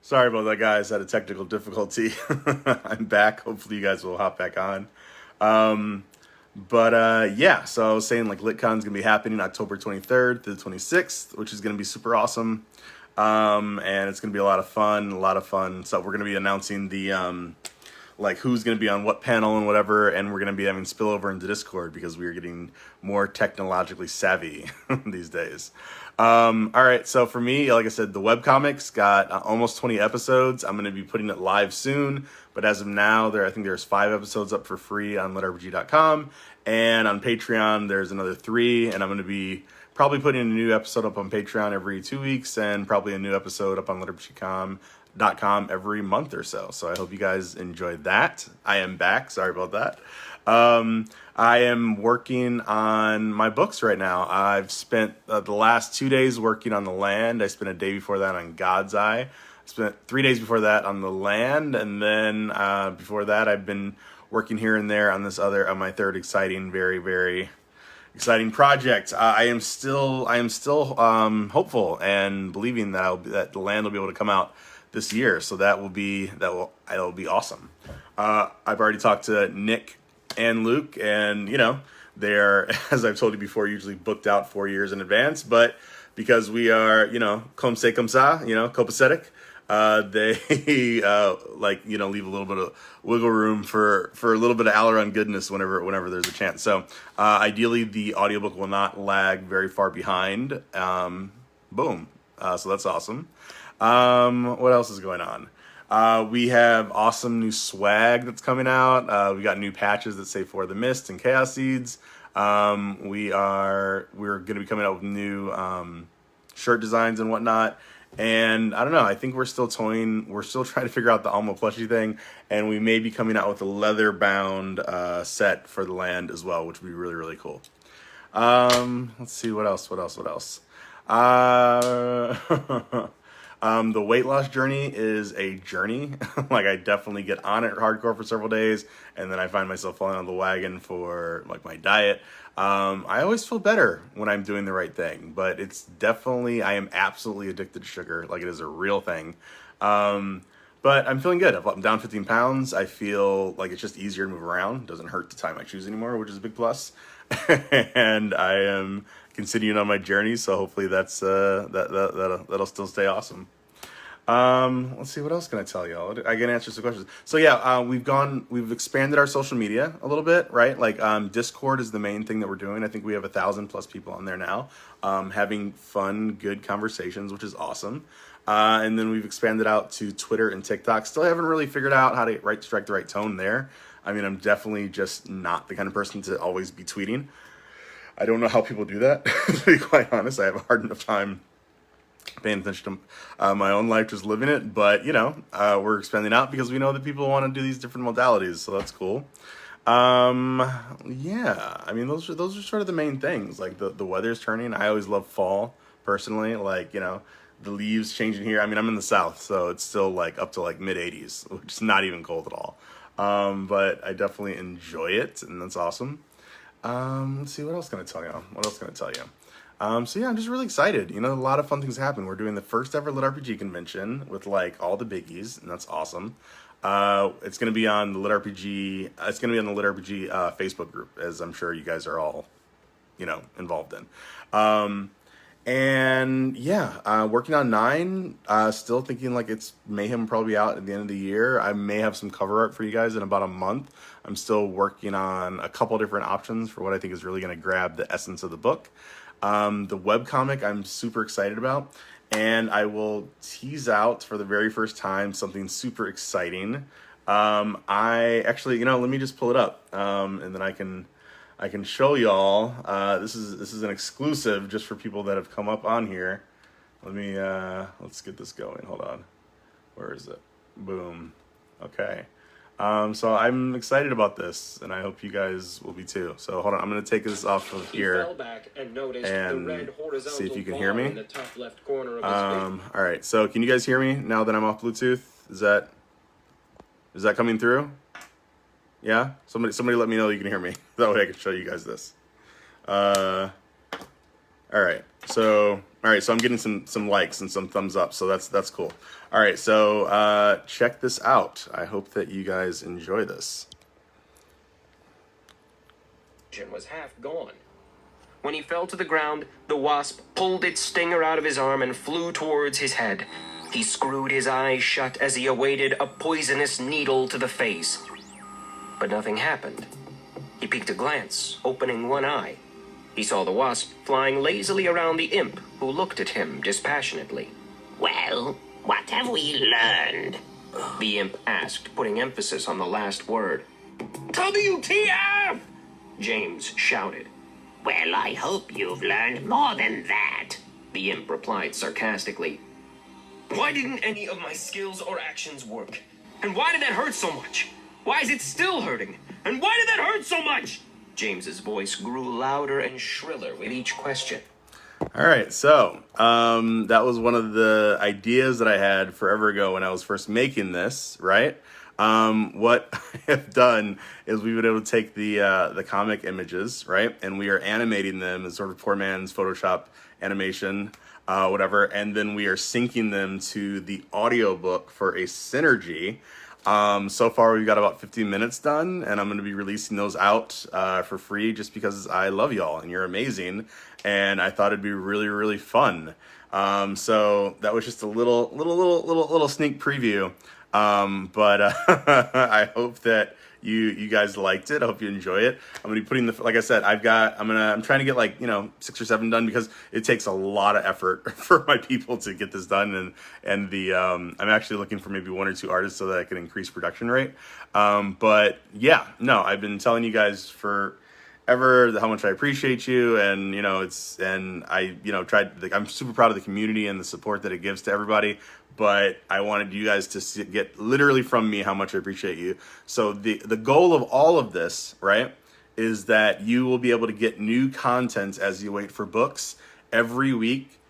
Sorry about that, guys. Had a technical difficulty. I'm back. Hopefully, you guys will hop back on. Yeah, so I was saying like LitCon's gonna be happening October 23rd to the 26th, which is gonna be super awesome. And it's gonna be a lot of fun. So we're gonna be announcing the like who's going to be on what panel and whatever, and we're going to be having spillover into Discord because we are getting more technologically savvy these days. All right, so for me, like I said, the webcomics got almost 20 episodes. I'm going to be putting it live soon, but as of now, I think there's 5 episodes up for free on LitRPG.com, and on Patreon, there's another 3, and I'm going to be probably putting a new episode up on Patreon every 2 weeks, and probably a new episode up on LitRPG.com every month or so. So I hope you guys enjoyed that. I am back. Sorry about that. I am working on my books right now. I've spent the last 2 days working on The Land. I spent a day before that on God's Eye. I spent 3 days before that on The Land, and then before that I've been working here and there on my third exciting, very, very exciting project. I am still hopeful and believing that The Land will be able to come out this year, so that'll be awesome. I've already talked to Nick and Luke, and they're, as I've told you before, usually booked out 4 years in advance, but because we are comme c'est comme ça, copacetic, they leave a little bit of wiggle room for a little bit of Aileron goodness whenever there's a chance. So ideally the audiobook will not lag very far behind. Boom. So that's awesome. What else is going on? We have awesome new swag that's coming out. We got new patches that say For the Mist and Chaos Seeds. We're going to be coming out with new shirt designs and whatnot. And I don't know, I think we're still trying to figure out the Alma plushie thing, and we may be coming out with a leather bound set for The Land as well, which would be really, really cool. Let's see, what else? The weight loss journey is a journey. Like, I definitely get on it hardcore for several days, and then I find myself falling on the wagon for like my diet. I always feel better when I'm doing the right thing, but I am absolutely addicted to sugar. Like, it is a real thing. But I'm feeling good. I'm down 15 pounds. I feel like it's just easier to move around. It doesn't hurt to tie my shoes anymore, which is a big plus. And I am continuing on my journey, so hopefully that'll still stay awesome. Let's see, what else can I tell y'all? I can answer some questions. So yeah, we've expanded our social media a little bit, right? Like, Discord is the main thing that we're doing. I think we have 1,000+ people on there now, having fun, good conversations, which is awesome. And then we've expanded out to Twitter and TikTok. Still haven't really figured out how to strike the right tone there. I mean, I'm definitely just not the kind of person to always be tweeting. I don't know how people do that, to be quite honest. I have a hard enough time paying attention to my own life, just living it. But, we're expanding out because we know that people want to do these different modalities, so that's cool. Yeah, I mean, those are sort of the main things. Like, the weather's turning. I always love fall, personally. Like, the leaves changing here. I mean, I'm in the South, so it's still like up to like mid-80s, which is not even cold at all. But I definitely enjoy it, and that's awesome. Let's see, what else can I tell you? So yeah, I'm just really excited. A lot of fun things happen. We're doing the first ever LitRPG convention with like all the biggies, and that's awesome. It's going to be on the LitRPG. It's going to be on the LitRPG Facebook group, as I'm sure you guys are all, involved in. And yeah, working on 9, still thinking like it's Mayhem probably out at the end of the year. I may have some cover art for you guys in about a month. I'm still working on a couple different options for what I think is really going to grab the essence of the book. The webcomic I'm super excited about, and I will tease out for the very first time something super exciting. I actually, let me just pull it up, and then I can show y'all. This is an exclusive just for people that have come up on here. Let's get this going. Hold on. Where is it? Boom. Okay. So I'm excited about this, and I hope you guys will be too. So hold on, I'm going to take this off of here and see if you can hear me. All right, so can you guys hear me now that I'm off Bluetooth? Is that coming through? Yeah? Somebody let me know you can hear me. That way I can show you guys this. All right, so, All right, so I'm getting some likes and some thumbs up, so that's cool. All right, so check this out. I hope that you guys enjoy this. Was half gone. When he fell to the ground, the wasp pulled its stinger out of his arm and flew towards his head. He screwed his eyes shut as he awaited a poisonous needle to the face. But nothing happened. He peeked a glance, opening one eye. He saw the wasp flying lazily around the imp, who looked at him dispassionately. Well, what have we learned? The imp asked, putting emphasis on the last word. WTF! James shouted. Well, I hope you've learned more than that. The imp replied sarcastically. Why didn't any of my skills or actions work? And why did that hurt so much? Why is it still hurting? And why did that hurt so much? James's voice grew louder and shriller with each question. All right, so that was one of the ideas that I had forever ago when I was first making this, right? What I have done is we've been able to take the comic images, right, and we are animating them as sort of poor man's Photoshop animation, whatever, and then we are syncing them to the audiobook for a synergy. So far we've got about 15 minutes done, and I'm going to be releasing those out for free just because I love y'all and you're amazing, and I thought it'd be really, really fun. So that was just a little sneak preview. But I hope that you guys liked it. I hope you enjoy it. I'm gonna be putting like I said, I'm trying to get like 6 or 7 done because it takes a lot of effort for my people to get this done, and I'm actually looking for maybe 1 or 2 artists so that I can increase production rate. But yeah, no, I've been telling you guys for ever how much I appreciate you, and I'm super proud of the community and the support that it gives to everybody, but I wanted you guys to get literally from me how much I appreciate you. So the goal of all of this, right, is that you will be able to get new content as you wait for books every week,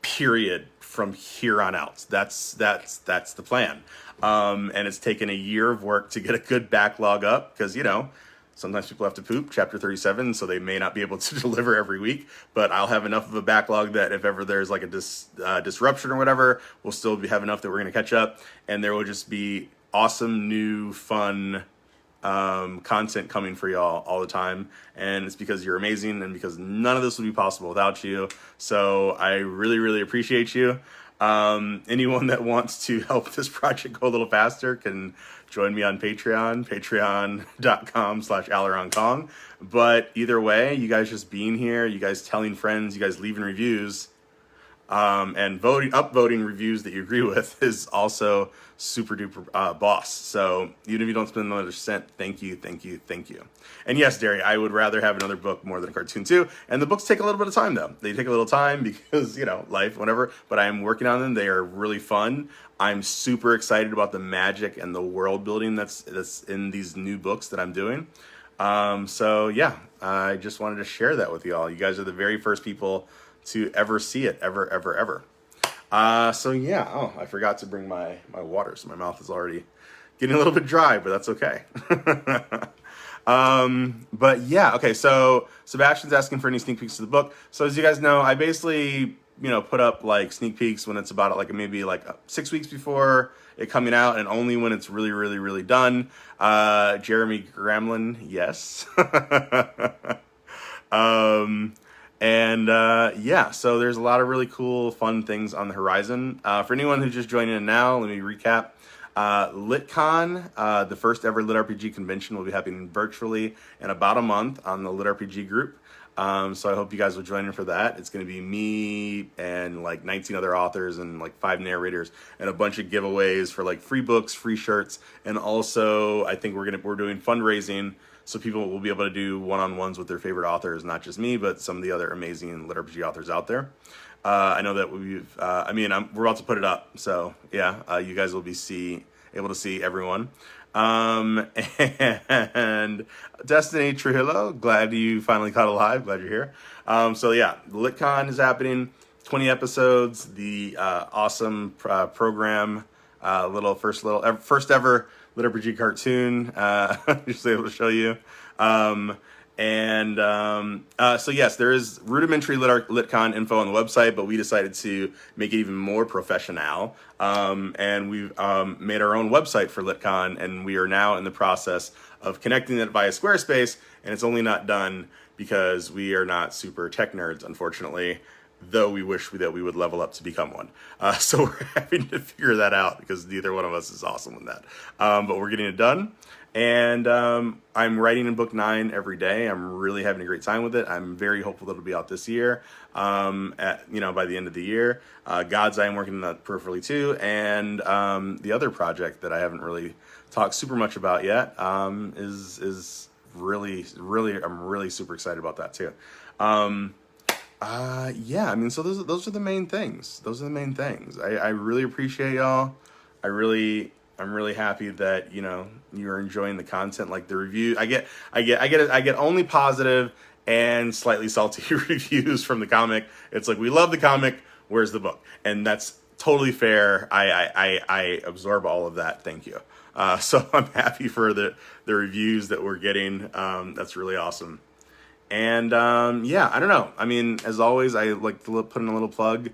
period, from here on out. That's the plan. And it's taken a year of work to get a good backlog up because, sometimes people have to poop, chapter 37, so they may not be able to deliver every week, but I'll have enough of a backlog that if ever there's like a disruption or whatever, we'll still have enough that we're going to catch up, and there will just be awesome, new, fun content coming for y'all all the time, and it's because you're amazing, and because none of this would be possible without you, so I really, really appreciate you. Anyone that wants to help this project go a little faster can join me on Patreon, patreon.com/AleronKong. But either way, you guys just being here, you guys telling friends, you guys leaving reviews, and upvoting reviews that you agree with is also super duper boss. So even if you don't spend another cent, thank you. And yes, Derry, I would rather have another book more than a cartoon too. And the books take a little bit of time though. They take a little time because, life, whatever, but I am working on them. They are really fun. I'm super excited about the magic and the world building that's in these new books that I'm doing. So yeah, I just wanted to share that with y'all. You guys are the very first people to ever see it, ever. So yeah, I forgot to bring my water, so my mouth is already getting a little bit dry, but that's okay. But yeah, okay, so Sebastian's asking for any sneak peeks to the book. So as you guys know, I basically, put up like sneak peeks when it's about like maybe like 6 weeks before it coming out, and only when it's really, really, really done. Jeremy Gramlin, yes. Yeah, so there's a lot of really cool, fun things on the horizon. For anyone who's just joining in now, let me recap. LitCon, the first ever LitRPG convention, will be happening virtually in about a month on the LitRPG group. So I hope you guys will join in for that. It's going to be me and like 19 other authors and like 5 narrators and a bunch of giveaways for like free books, free shirts, and also I think we're doing fundraising. So people will be able to do one-on-ones with their favorite authors, not just me, but some of the other amazing LitRPG authors out there. I know that we're about to put it up. So yeah, you guys will be able to see everyone. And Destiny Trujillo, glad you finally caught alive. Glad you're here. So yeah, LitCon is happening. 20 episodes. The awesome program. First ever LitRPG cartoon, just able to show you. And so yes, there is rudimentary LitCon info on the website, but we decided to make it even more professional. And we've made our own website for LitCon, and we are now in the process of connecting it via Squarespace. And it's only not done because we are not super tech nerds, unfortunately, though we wish that we would level up to become one. So we're having to figure that out because neither one of us is awesome with that. But we're getting it done. And I'm writing in book 9 every day. I'm really having a great time with it. I'm very hopeful that it'll be out this year, by the end of the year. God's Eye, I'm working on that peripherally too. And the other project that I haven't really talked super much about yet is really, I'm really super excited about that too. Yeah, I mean, so those are the main things. Those are the main things. I really appreciate y'all. I'm really happy that, you're enjoying the content, like the review. I get only positive and slightly salty reviews from the comic. It's like, we love the comic, where's the book? And that's totally fair. I absorb all of that. Thank you. So I'm happy for the reviews that we're getting. That's really awesome. And yeah, I don't know. I mean, as always, I like to put in a little plug.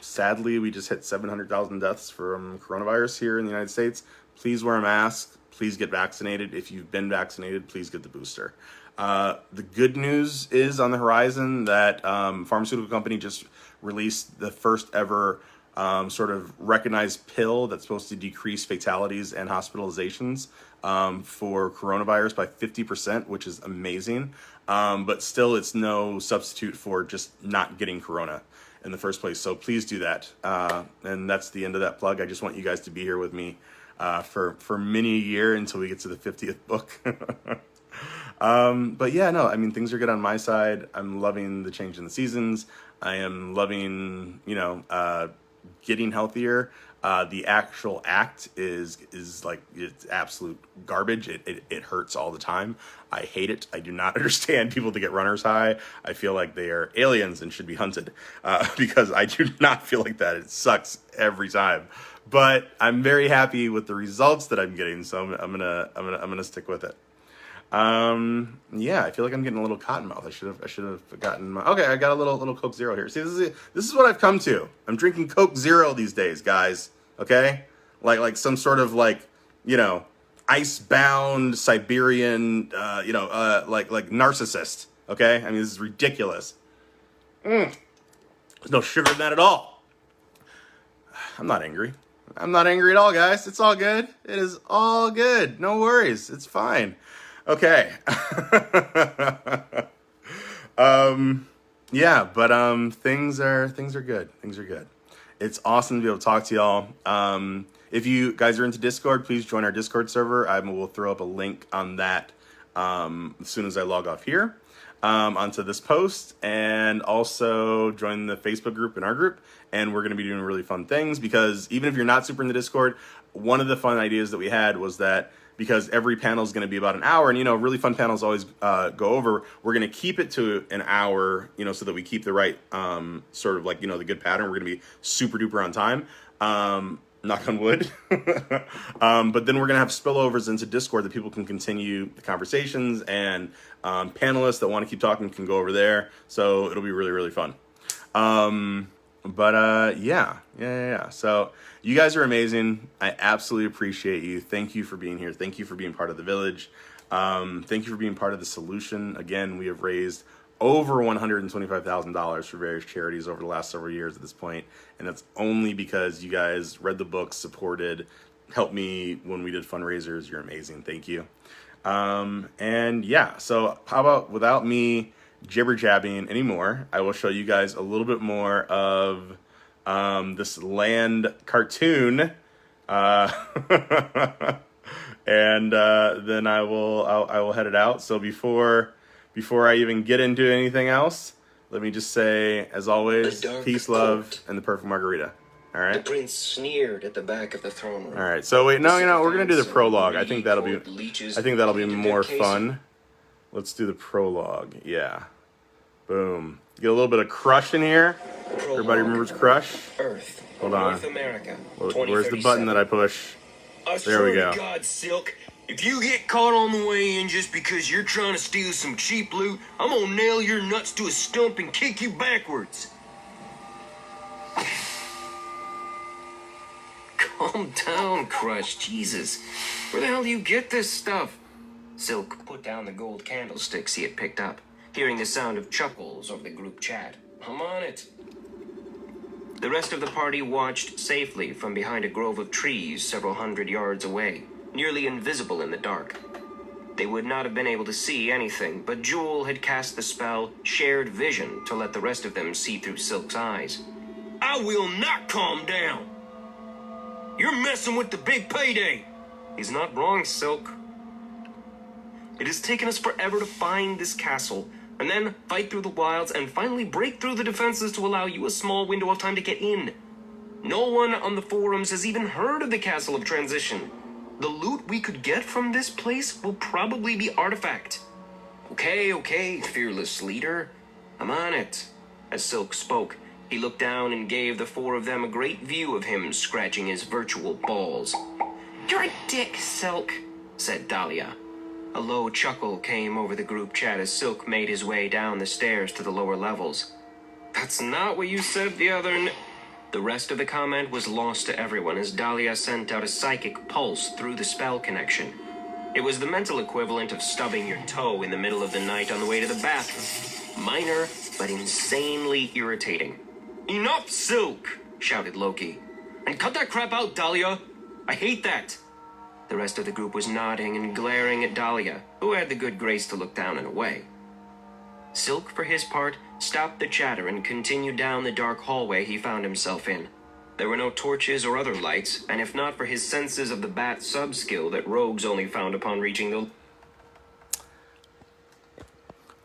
Sadly, we just hit 700,000 deaths from coronavirus here in the United States. Please wear a mask. Please get vaccinated. If you've been vaccinated, please get the booster. The good news is on the horizon that pharmaceutical company just released the first ever sort of recognized pill that's supposed to decrease fatalities and hospitalizations for coronavirus by 50%, which is amazing. But still, it's no substitute for just not getting corona in the first place. So please do that. And that's the end of that plug. I just want you guys to be here with me for many a year until we get to the 50th book. But yeah, no, I mean, things are good on my side. I'm loving the change in the seasons. I am loving, getting healthier. The actual act is like, it's absolute garbage. It hurts all the time. I hate it. I do not understand people that get runner's high. I feel like they are aliens and should be hunted, because I do not feel like that. It sucks every time, but I'm very happy with the results that I'm getting. So I'm gonna stick with it. Yeah, I feel like I'm getting a little cotton mouth. I should have gotten okay. I got a little Coke Zero here. See, this is what I've come to. I'm drinking Coke Zero these days, guys. Okay, like some sort of ice-bound Siberian, like narcissist. Okay, I mean, this is ridiculous. There's no sugar in that at all. I'm not angry. I'm not angry at all, guys. It's all good. It is all good. No worries. It's fine. Okay. Yeah, but things are good. Things are good. It's awesome to be able to talk to y'all. If you guys are into Discord, please join our Discord server. I will throw up a link on that as soon as I log off here onto this post, and also join the Facebook group in our group. And we're going to be doing really fun things, because even if you're not super into Discord, one of the fun ideas that we had was that, because every panel is going to be about an hour, and really fun panels always go over, we're going to keep it to an hour, so that we keep the right sort of like, the good pattern. We're going to be super duper on time, knock on wood. But then we're going to have spillovers into Discord that people can continue the conversations, and panelists that want to keep talking can go over there. So it'll be really, really fun. Yeah. So you guys are amazing. I absolutely appreciate you. Thank you for being here. Thank you for being part of the village. Thank you for being part of the solution. Again, we have raised over $125,000 for various charities over the last several years at this point. And that's only because you guys read the book, supported, helped me when we did fundraisers. You're amazing. Thank you. And yeah, so how about, without me jibber jabbing anymore, I will show you guys a little bit more of this Land cartoon, and then I will head it out. So before I even get into anything else, let me just say, as always, peace, love, and the perfect margarita. All right. The prince sneered at the back of the throne room. All right. So wait, no, we're gonna do the prologue. I think that'll be more fun. Let's do the prologue. Yeah. Boom. Get a little bit of Crush in here. Prologue. Everybody remembers Crush? Earth. Hold on. North America. Where's the button that I push? There we go. God, Silk, If you get caught on the way in just because you're trying to steal some cheap loot, I'm gonna nail your nuts to a stump and kick you backwards. Calm down, Crush. Jesus. Where the hell do you get this stuff? Silk put down the gold candlesticks he had picked up, hearing the sound of chuckles over the group chat. I'm on it. The rest of the party watched safely from behind a grove of trees several hundred yards away, nearly invisible in the dark. They would not have been able to see anything, but Jewel had cast the spell Shared Vision to let the rest of them see through Silk's eyes. I will not calm down. You're messing with the big payday. He's not wrong, Silk. It has taken us forever to find this castle, and then fight through the wilds and finally break through the defenses to allow you a small window of time to get in. No one on the forums has even heard of the Castle of Transition. The loot we could get from this place will probably be artifact. Okay, fearless leader. I'm on it. As Silk spoke, he looked down and gave the four of them a great view of him scratching his virtual balls. You're a dick, Silk, said Dahlia. A low chuckle came over the group chat as Silk made his way down the stairs to the lower levels. That's not what you said the other The rest of the comment was lost to everyone as Dahlia sent out a psychic pulse through the spell connection. It was the mental equivalent of stubbing your toe in the middle of the night on the way to the bathroom. Minor, but insanely irritating. Enough, Silk! Shouted Loki. And cut that crap out, Dahlia! I hate that! The rest of the group was nodding and glaring at Dahlia, who had the good grace to look down and away. Silk, for his part, stopped the chatter and continued down the dark hallway he found himself in. There were no torches or other lights, and if not for his senses of the bat sub-skill that rogues only found upon reaching the...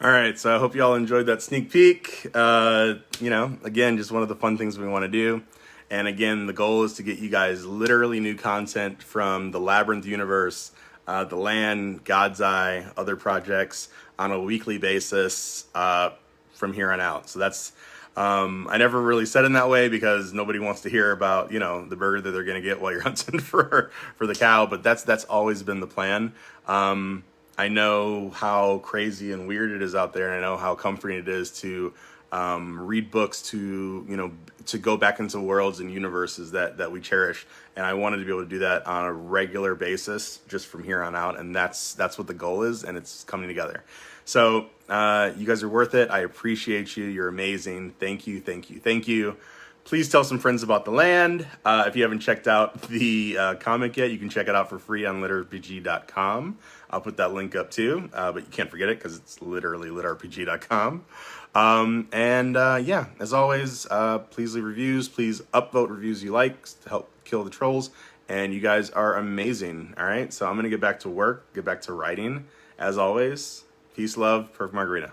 Alright, so I hope you all enjoyed that sneak peek. Again, just one of the fun things we want to do. And again, the goal is to get you guys literally new content from the Labyrinth Universe, the Land, God's Eye, other projects on a weekly basis from here on out. So that's, I never really said it in that way because nobody wants to hear about, the burger that they're going to get while you're hunting for the cow. But that's always been the plan. I know how crazy and weird it is out there, and I know how comforting it is to read books, to go back into worlds and universes that we cherish. And I wanted to be able to do that on a regular basis just from here on out. And that's what the goal is, and it's coming together. So you guys are worth it. I appreciate you. You're amazing. Thank you, thank you, thank you. Please tell some friends about the Land. If you haven't checked out the comic yet, you can check it out for free on LitRPG.com. I'll put that link up too, but you can't forget it because it's literally LitRPG.com. As always, please leave reviews. Please upvote reviews you like to help kill the trolls. And you guys are amazing. All right, so I'm going to get back to work, get back to writing. As always, peace, love, perfect margarita.